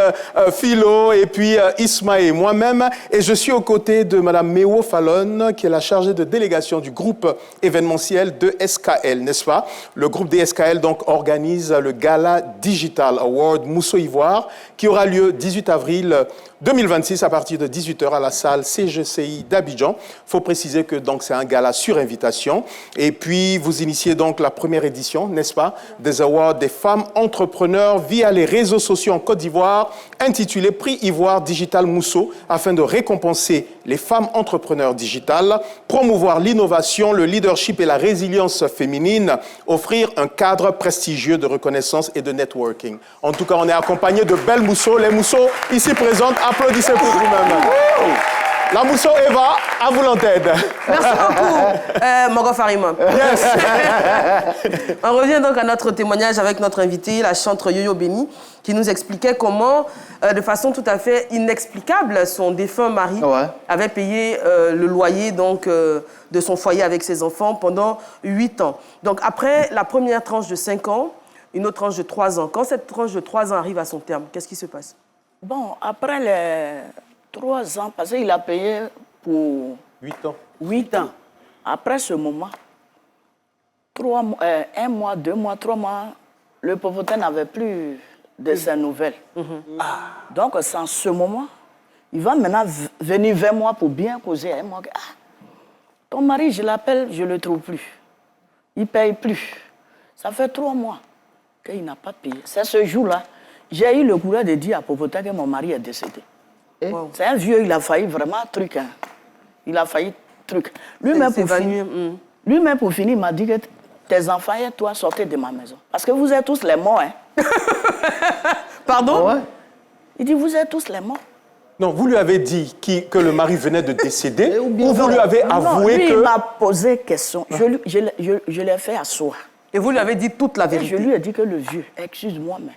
Philo et puis Isma et moi-même. Et je suis aux côtés de Mme Mewo Fallon, qui est la chargée de délégation du groupe événementiel de SKL, n'est-ce pas? Le groupe DSKL donc organise le Gala Digital Award Mousso Ivoire, qui aura lieu 18 avril 2026 à partir de 18h à la salle CGCI d'Abidjan. Il faut préciser que donc c'est un gala sur invitation. Et puis vous initiez donc la première édition, n'est-ce pas, des awards des femmes entrepreneurs via les réseaux sociaux en Côte d'Ivoire, intitulé Prix Ivoire Digital Mousso, afin de récompenser les femmes entrepreneurs digitales, promouvoir l'innovation, le leadership et la résilience féminine, offrir un cadre prestigieux de reconnaissance et de networking. En tout cas, on est accompagné de belles mousseaux. Les mousseaux ici présentes, applaudissez pour vous-même. La mousseau Eva, à vous l'antenne. Merci beaucoup, Mogo Farima. Yes. On revient donc à notre témoignage avec notre invitée, la chanteuse Yo-Yo Béni, qui nous expliquait comment, de façon tout à fait inexplicable, son défunt mari avait payé le loyer donc, de son foyer avec ses enfants pendant 8 ans. Donc après la première tranche de 5 ans, une autre tranche de 3 ans. Quand cette tranche de 3 ans arrive à son terme, qu'est-ce qui se passe? Bon, après les 3 ans, parce qu'il a payé pour 8 ans. 8 ans. Après ce moment, 1 mois, 2 mois, 3 mois, le pauvreté n'avait plus de ses nouvelles. Donc, c'est en ce moment, il va maintenant venir vers moi pour bien causer avec moi. Ah, ton mari, je l'appelle, je ne le trouve plus. Il ne paye plus. Ça fait 3 mois qu'il n'a pas payé. C'est ce jour-là, j'ai eu le courage de dire à Popotin que mon mari est décédé. Wow. C'est un vieux, il a failli vraiment truc. Hein. Il a failli truc. Lui-même, pour finir, il m'a dit que tes enfants et toi sortez de ma maison. Parce que vous êtes tous les morts. Hein. Pardon? Il dit, vous êtes tous les morts. Non, vous lui avez dit que le mari venait de décéder ou vous lui avez avoué lui, que... il m'a posé question. Je l'ai fait asseoir. Et vous lui avez dit toute la vérité? Et je lui ai dit que le vieux, excuse-moi, mais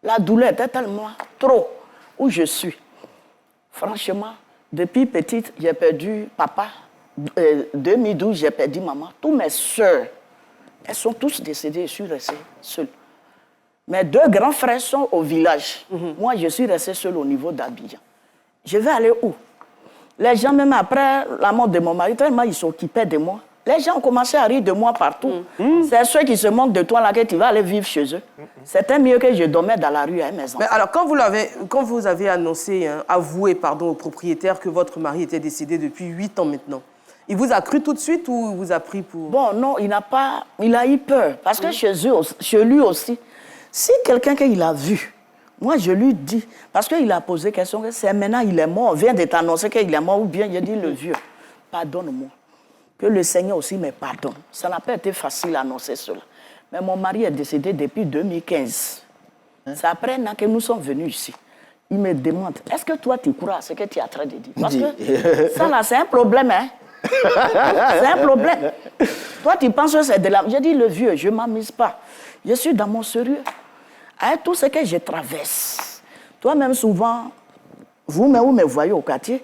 la douleur était tellement trop où je suis. Franchement, depuis petite, j'ai perdu papa. 2012, j'ai perdu maman. Tous mes soeurs, elles sont tous décédées. Je suis restée seule. Mes 2 grands frères sont au village. Moi, je suis restée seule au niveau d'Abidjan. Je vais aller où? Les gens, même après la mort de mon mari, tellement ils s'occupaient de moi. Les gens ont commencé à rire de moi partout. C'est ceux qui se moquent de toi là que tu vas aller vivre chez eux. C'était mieux que je dormais dans la rue avec mes enfants. Mais alors, quand vous avez annoncé, avoué au propriétaire que votre mari était décédé depuis 8 ans maintenant, il vous a cru tout de suite ou il vous a pris pour... Bon, non, il a eu peur. Parce que chez lui aussi, si quelqu'un qu'il a vu, moi je lui dis, parce qu'il a posé question, c'est maintenant il est mort, on vient de t'annoncer qu'il est mort, ou bien il a dit le vieux, pardonne-moi. Que le Seigneur aussi me pardonne. Ça n'a pas été facile à annoncer cela. Mais mon mari est décédé depuis 2015. C'est après que nous sommes venus ici. Il me demande, est-ce que toi tu crois à ce que tu es en train de dire? Parce que ça là, c'est un problème. Hein? C'est un problème. Toi tu penses que c'est de la... J'ai dit le vieux, je ne m'amuse pas. Je suis dans mon sérieux. Avec tout ce que je traverse. Toi-même souvent, vous-même vous me voyez au quartier,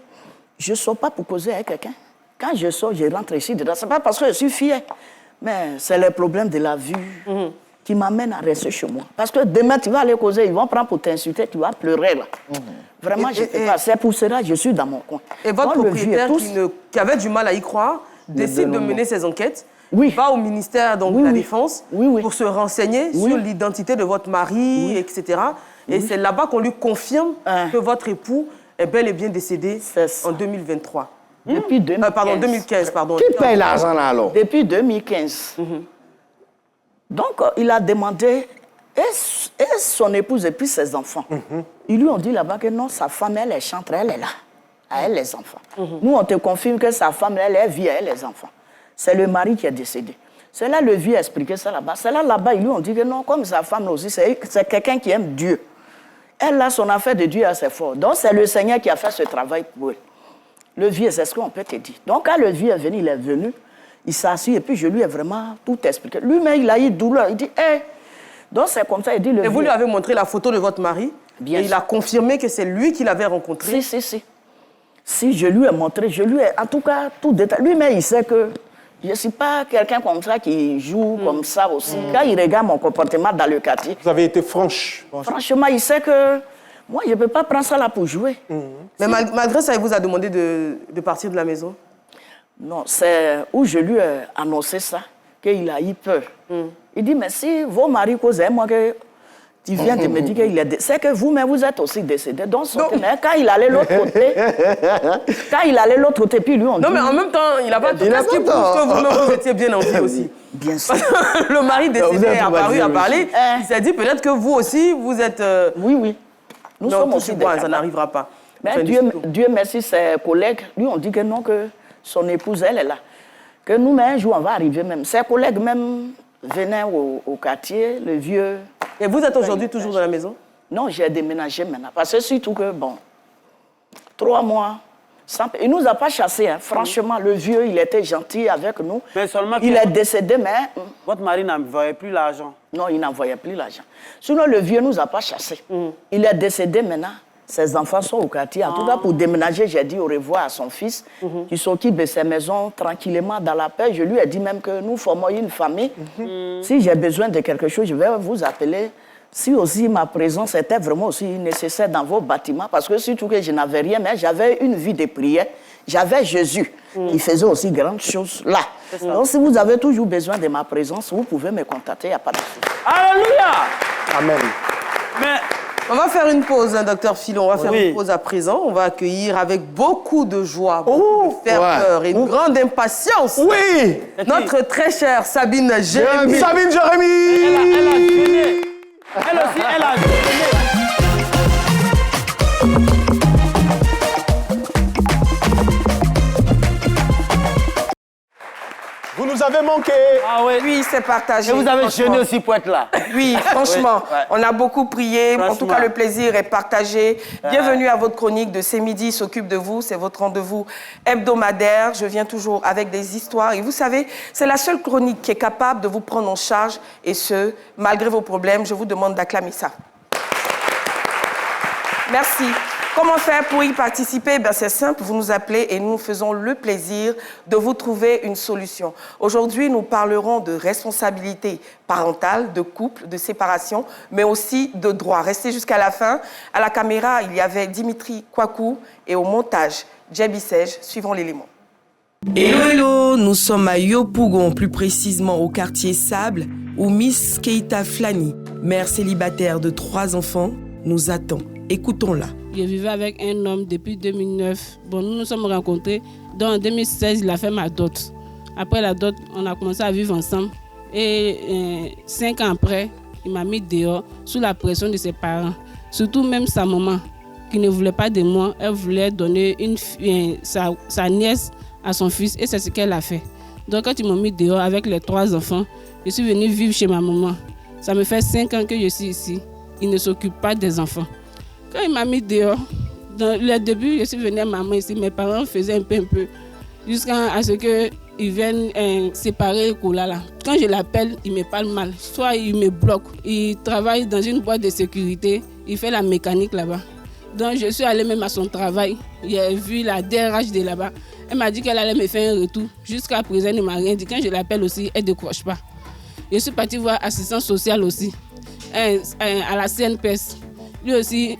je ne sors pas pour causer avec quelqu'un. Quand je sors, je rentre ici dedans. Ce n'est pas parce que je suis fière, mais c'est le problème de la vie qui m'amène à rester chez moi. Parce que demain, tu vas aller causer, ils vont prendre pour t'insulter, tu vas pleurer là. Vraiment, je ne sais pas. C'est pour cela que je suis dans mon coin. Et votre propriétaire qui avait du mal à y croire décide de mener ses enquêtes, va au ministère donc, de la Défense pour se renseigner sur l'identité de votre mari, etc. Et c'est là-bas qu'on lui confirme que votre époux est bel et bien décédé en 2023. Depuis 2015. Pardon, 2015, pardon. Qui paye l'argent là alors? Depuis 2015. Donc, il a demandé, et son épouse et puis ses enfants. Ils lui ont dit là-bas que non, sa femme, elle est chantre, elle est là. Elle, les enfants. Nous, on te confirme que sa femme, elle est vie, elle, les enfants. C'est le mari qui est décédé. C'est là le vieux a expliqué ça là-bas. C'est là-bas, ils lui ont dit que non, comme sa femme aussi, c'est quelqu'un qui aime Dieu. Elle a son affaire de Dieu assez fort. Donc, c'est le Seigneur qui a fait ce travail pour elle. Le vieux, c'est ce qu'on peut te dire. Donc, quand le vieux est venu, il s'est assis et puis je lui ai vraiment tout expliqué. Lui-même, il a eu douleur. Il dit, hé. Donc, c'est comme ça, il dit le vieux. Et vous lui avez montré la photo de votre mari? Bien et il a confirmé que c'est lui qui l'avait rencontré? Si. Si je lui ai montré, en tout cas, tout détail. Lui-même, il sait que je ne suis pas quelqu'un comme ça qui joue comme ça aussi. Quand il regarde mon comportement dans le quartier. Vous avez été franche. Franchement, il sait que moi, je ne peux pas prendre ça là pour jouer. Mais malgré ça, il vous a demandé de partir de la maison? Non, c'est où je lui ai annoncé ça, qu'il a eu peur. Il dit, mais si vos maris causent, moi, que tu viens de me dire qu'il est décédé, c'est que vous-même, vous êtes aussi décédé. Donc, quand il allait l'autre côté, puis lui, on dit... Non, mais en même temps, il n'a pas tout ce qui prouve que vous-même, vous étiez bien en vie aussi. Bien sûr. Le mari décédé est apparu à parler. Il s'est dit, peut-être que vous aussi, vous êtes... Oui. Nous sommes aussi des ça n'arrivera pas. Mais Dieu merci, ses collègues, lui, on dit que non, que son épouse, elle est là. Que nous, mais un jour, on va arriver même. Ses collègues même venaient au quartier, le vieux... Et vous êtes aujourd'hui toujours dans la maison? Non, j'ai déménagé maintenant. Parce que surtout que, 3 mois, il ne nous a pas chassés. Hein. Franchement, le vieux, il était gentil avec nous. Mais seulement il est décédé, mais... Votre mari n'envoyait plus l'argent? Non, il n'envoyait plus l'argent. Sinon, le vieux ne nous a pas chassés. Il est décédé maintenant. Ses enfants sont au quartier. En tout cas, pour déménager, j'ai dit au revoir à son fils, qui s'occupe de ses maisons tranquillement dans la paix. Je lui ai dit même que nous formons une famille. Si j'ai besoin de quelque chose, je vais vous appeler. Si aussi ma présence était vraiment aussi nécessaire dans vos bâtiments, parce que surtout que je n'avais rien, mais j'avais une vie de prière. J'avais Jésus, qui faisait aussi grandes choses là. Donc, si vous avez toujours besoin de ma présence, vous pouvez me contacter, il n'y a pas de souci. Alléluia! Amen. Mais... On va faire une pause, hein, docteur Filon. On va faire une pause à présent. On va accueillir avec beaucoup de joie, beaucoup de ferveur et une grande impatience notre très chère Sabine Jérémy. Sabine Jérémy! Elle a jeûné. Elle aussi, elle a jeûné. Vous nous avez manqué. Ah oui. Oui, c'est partagé. Et vous avez jeûné aussi pour être là. Oui, franchement, on a beaucoup prié. En tout cas, le plaisir est partagé. Bienvenue à votre chronique de C'est midi s'occupe de vous. C'est votre rendez-vous hebdomadaire. Je viens toujours avec des histoires. Et vous savez, c'est la seule chronique qui est capable de vous prendre en charge. Et ce, malgré vos problèmes, je vous demande d'acclamer ça. Merci. Comment faire pour y participer? C'est simple, vous nous appelez et nous faisons le plaisir de vous trouver une solution. Aujourd'hui, nous parlerons de responsabilité parentale, de couple, de séparation, mais aussi de droit. Restez jusqu'à la fin. À la caméra, il y avait Dimitri Kwaku et au montage, Djebi Sej. Suivons l'élément. Hello, nous sommes à Yopougon, plus précisément au quartier Sable, où Miss Keita Flani, mère célibataire de 3 enfants, nous attend. Écoutons-la. Je vivais avec un homme depuis 2009. Nous nous sommes rencontrés. Donc en 2016, il a fait ma dot. Après la dot, on a commencé à vivre ensemble. Et 5 ans après, il m'a mis dehors sous la pression de ses parents. Surtout même sa maman, qui ne voulait pas de moi. Elle voulait donner sa nièce à son fils et c'est ce qu'elle a fait. Donc quand ils m'ont mis dehors avec les 3 enfants, je suis venue vivre chez ma maman. Ça me fait 5 ans que je suis ici. Il ne s'occupe pas des enfants. Quand il m'a mis dehors, dans le début, je suis venue à maman ici. Mes parents faisaient un peu, jusqu'à ce qu'ils viennent séparer Koulala. Quand je l'appelle, il me parle mal. Soit il me bloque. Il travaille dans une boîte de sécurité. Il fait la mécanique là-bas. Donc je suis allée même à son travail. J'ai vu la DRH de là-bas. Elle m'a dit qu'elle allait me faire un retour. Jusqu'à présent, elle ne m'a rien dit. Quand je l'appelle aussi, elle ne décroche pas. Je suis partie voir assistance sociale aussi, à la CNPS. Lui aussi,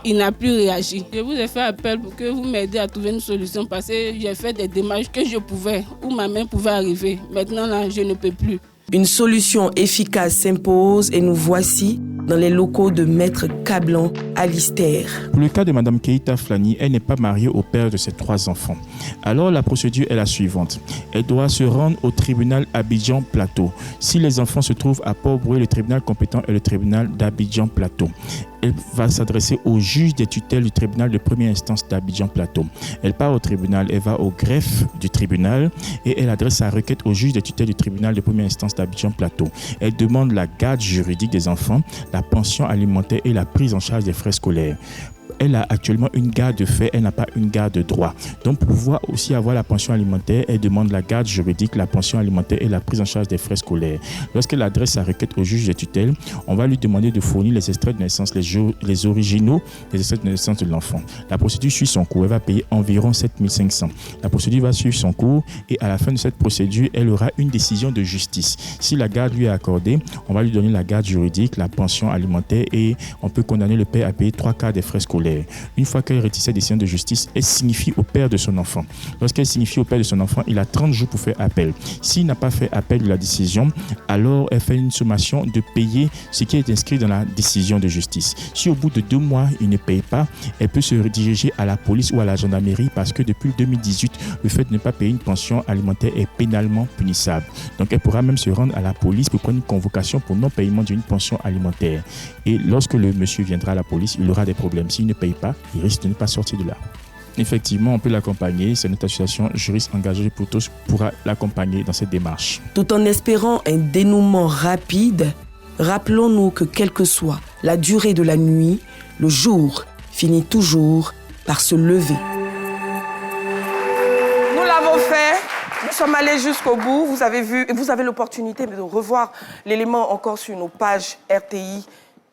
il n'a plus réagi. Je vous ai fait appel pour que vous m'aidiez à trouver une solution parce que j'ai fait des démarches que je pouvais, où ma main pouvait arriver. Maintenant, là, je ne peux plus. Une solution efficace s'impose et nous voici dans les locaux de Maître Cablan Alister. Pour le cas de Mme Keita Flani, elle n'est pas mariée au père de ses 3 enfants. Alors la procédure est la suivante. Elle doit se rendre au tribunal Abidjan Plateau. Si les enfants se trouvent à Port-Brouet, le tribunal compétent est le tribunal d'Abidjan Plateau. Elle va s'adresser au juge des tutelles du tribunal de première instance d'Abidjan Plateau. Elle part au tribunal, elle va au greffe du tribunal et elle adresse sa requête au juge des tutelles du tribunal de première instance d'Abidjan Plateau. Elle demande la garde juridique des enfants, la pension alimentaire et la prise en charge des frais scolaires. elle a actuellement une garde de fait, elle n'a pas une garde de droit. Donc pour pouvoir aussi avoir la pension alimentaire, elle demande la garde juridique, la pension alimentaire et la prise en charge des frais scolaires. Lorsqu'elle adresse sa requête au juge des tutelles, on va lui demander de fournir les extraits de naissance, les originaux des extraits de naissance de l'enfant. La procédure suit son cours, elle va payer environ 7 500. La procédure va suivre son cours et à la fin de cette procédure, elle aura une décision de justice. Si la garde lui est accordée, on va lui donner la garde juridique, la pension alimentaire et on peut condamner le père à payer 3/4 des frais scolaires. Une fois qu'elle retire cette décision de justice, elle signifie au père de son enfant. Lorsqu'elle signifie au père de son enfant, il a 30 jours pour faire appel. S'il n'a pas fait appel de la décision, alors elle fait une sommation de payer ce qui est inscrit dans la décision de justice. Si au bout de 2 mois, il ne paye pas, elle peut se rediriger à la police ou à la gendarmerie parce que depuis 2018, le fait de ne pas payer une pension alimentaire est pénalement punissable. Donc elle pourra même se rendre à la police pour prendre une convocation pour non-paiement d'une pension alimentaire. Et lorsque le monsieur viendra à la police, il aura des problèmes. S'il ne paye pas, il risque de ne pas sortir de là. Effectivement, on peut l'accompagner. C'est notre association Juristes Engagés pour tous pourra l'accompagner dans cette démarche. Tout en espérant un dénouement rapide, rappelons-nous que quelle que soit la durée de la nuit, le jour finit toujours par se lever. Nous l'avons fait. Nous sommes allés jusqu'au bout. Vous avez vu, vous avez l'opportunité de revoir l'élément encore sur nos pages RTI,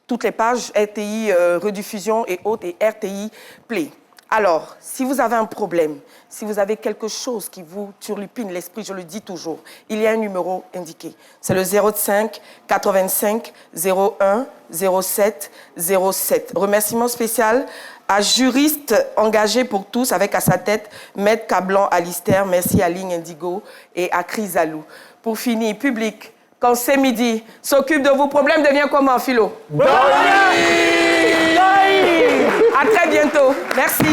toutes les pages RTI rediffusion et autres et RTI Play. Alors, si vous avez un problème, si vous avez quelque chose qui vous turlupine l'esprit, je le dis toujours, il y a un numéro indiqué. C'est le 05 85 01 07 07. Remerciement spécial à Juristes Engagés pour tous, avec à sa tête Maître Cablan Alistair, merci à Ligne Indigo et à Chrysalou. Pour finir, public, quand c'est midi, s'occupe de vos problèmes, devient comment, Philo? À très bientôt. Merci.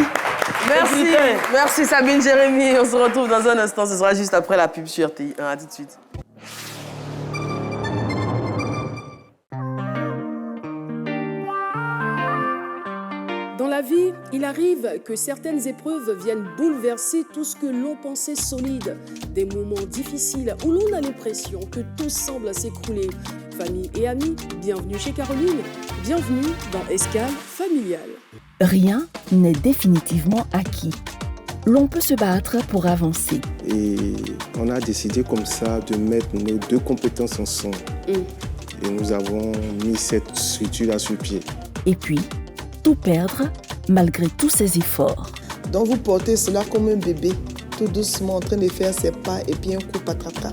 Merci. Merci Sabine, Jérémy. On se retrouve dans un instant. Ce sera juste après la pub sur RTI1. À tout de suite. Dans la vie, il arrive que certaines épreuves viennent bouleverser tout ce que l'on pensait solide. Des moments difficiles où l'on a l'impression que tout semble s'écrouler. Famille et amis, bienvenue chez Caroline. Bienvenue dans Escale familiale. Rien n'est définitivement acquis. L'on peut se battre pour avancer. Et on a décidé comme ça de mettre nos 2 compétences ensemble. Et nous avons mis cette structure-là sur pied. Et puis, tout perdre malgré tous ses efforts. Donc vous portez cela comme un bébé, tout doucement en train de faire ses pas et puis un coup patrata.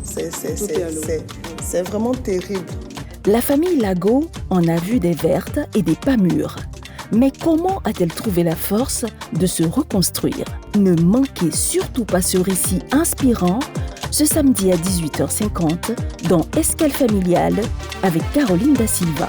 C'est vraiment terrible. La famille Lago en a vu des vertes et des pas mûres. Mais comment a-t-elle trouvé la force de se reconstruire? Ne manquez surtout pas ce récit inspirant ce samedi à 18h50 dans Escale familiale avec Caroline Da Silva.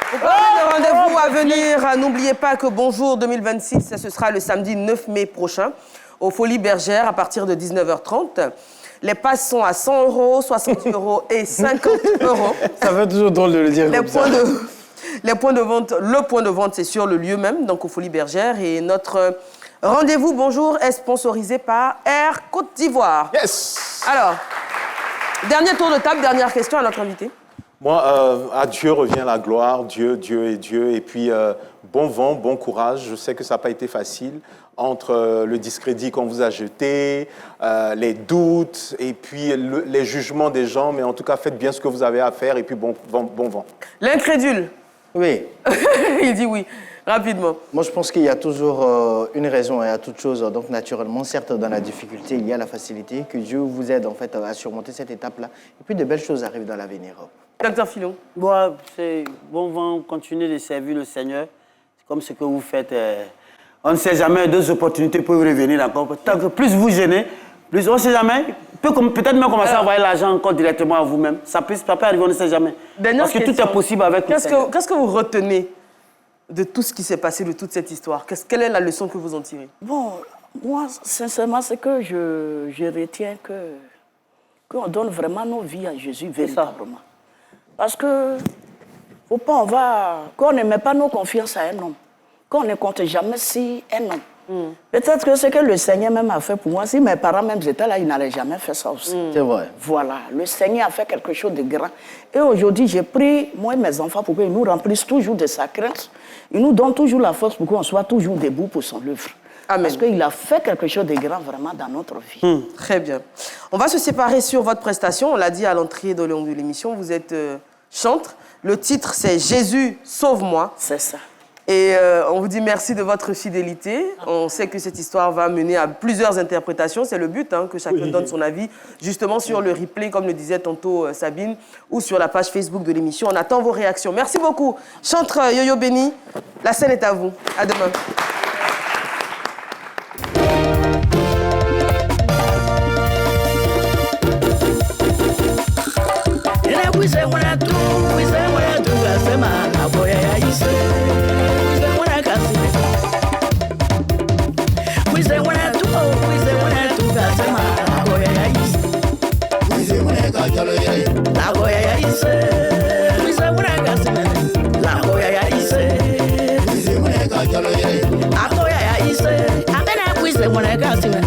Pour parler de rendez-vous à venir, n'oubliez pas que Bonjour 2026, ce sera le samedi 9 mai prochain aux Folies Bergères à partir de 19h30. Les passes sont à 100 €, 60 € et 50 €. Ça fait toujours drôle de le dire comme ça. Le point de vente, c'est sur le lieu même, donc aux Folies Bergères. Et notre rendez-vous Bonjour est sponsorisé par Air Côte d'Ivoire. Yes! Alors, dernier tour de table, dernière question à notre invité. Moi, à Dieu revient la gloire, Dieu et Dieu. Et puis, bon vent, bon courage. Je sais que ça n'a pas été facile entre le discrédit qu'on vous a jeté, les doutes et puis les jugements des gens. Mais en tout cas, faites bien ce que vous avez à faire et puis bon vent. L'incrédule. Oui. Il dit oui, rapidement. Moi, je pense qu'il y a toujours une raison à toute chose. Donc, naturellement, certes, dans la difficulté, il y a la facilité. Que Dieu vous aide, en fait, à surmonter cette étape-là. Et puis, de belles choses arrivent dans l'avenir. Docteur Philon. Bon, c'est bon vent, continuez de servir le Seigneur. C'est comme ce que vous faites. On ne sait jamais, 2 opportunités peuvent revenir encore. Tant que plus vous gênez, plus on ne sait jamais. Peut-être même commencer à envoyer l'argent encore directement à vous-même. Ça peut arriver, on ne sait jamais. Parce que tout est possible avec le Seigneur. Qu'est-ce que vous retenez de tout ce qui s'est passé, de toute cette histoire? Quelle est la leçon que vous en tirez? Bon, moi, sincèrement, c'est que je retiens qu'on donne vraiment nos vies à Jésus véritablement. Parce que, quand on ne met pas nos confiances à un homme, qu'on ne compte jamais si un homme Peut-être que ce que le Seigneur même a fait pour moi, si mes parents même étaient là, ils n'allaient jamais faire ça aussi. C'est vrai. Voilà, le Seigneur a fait quelque chose de grand. Et aujourd'hui, j'ai pris, moi et mes enfants, pour qu'ils nous remplissent toujours de sa crainte. Il nous donne toujours la force pour qu'on soit toujours debout pour son œuvre. Amen. Parce qu'il a fait quelque chose de grand vraiment dans notre vie. Très bien. On va se séparer sur votre prestation. On l'a dit à l'entrée de l'émission, vous êtes chantre. Le titre, c'est « Jésus, sauve-moi ». C'est ça. Et on vous dit merci de votre fidélité. On sait que cette histoire va mener à plusieurs interprétations. C'est le but, que chacun donne son avis, justement sur le replay, comme le disait tantôt Sabine, ou sur la page Facebook de l'émission. On attend vos réactions. Merci beaucoup. Chantre Yo-Yo Béni, la scène est à vous. À demain.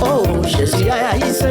Oh, Jésus a haïssé.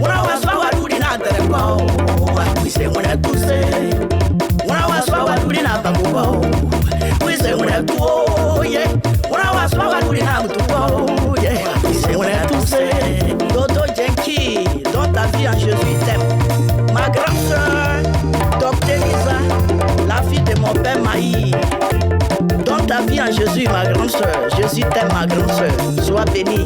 When I was when tu oh yeah. When I was small, I couldn't have to oh yeah. C'est when I tout c'est. Dodo Jenki, dans ta vie en Jésus t'aime. Ma grande sœur, Docteur Lisa, la fille de mon père Maï. Dans ta vie en Jésus, ma grande sœur. Jésus t'aime, ma grande sœur. Sois bénie.